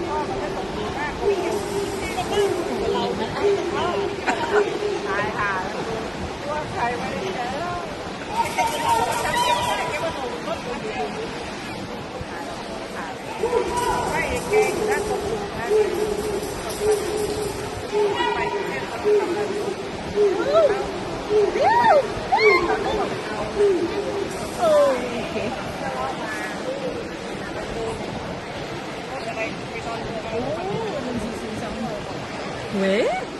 พ่อมันจะตกดีมากคุยกันก็นั่งอยู่เรามันไอ้เข้าตายห่าว่าใครไม่ได้แล้วเราทำเองได้แค่ว่าหนูรถมันเองไม่เก่งนะตกอยู่นะไปเที่ยวเขาทำอะไรอยู่왜?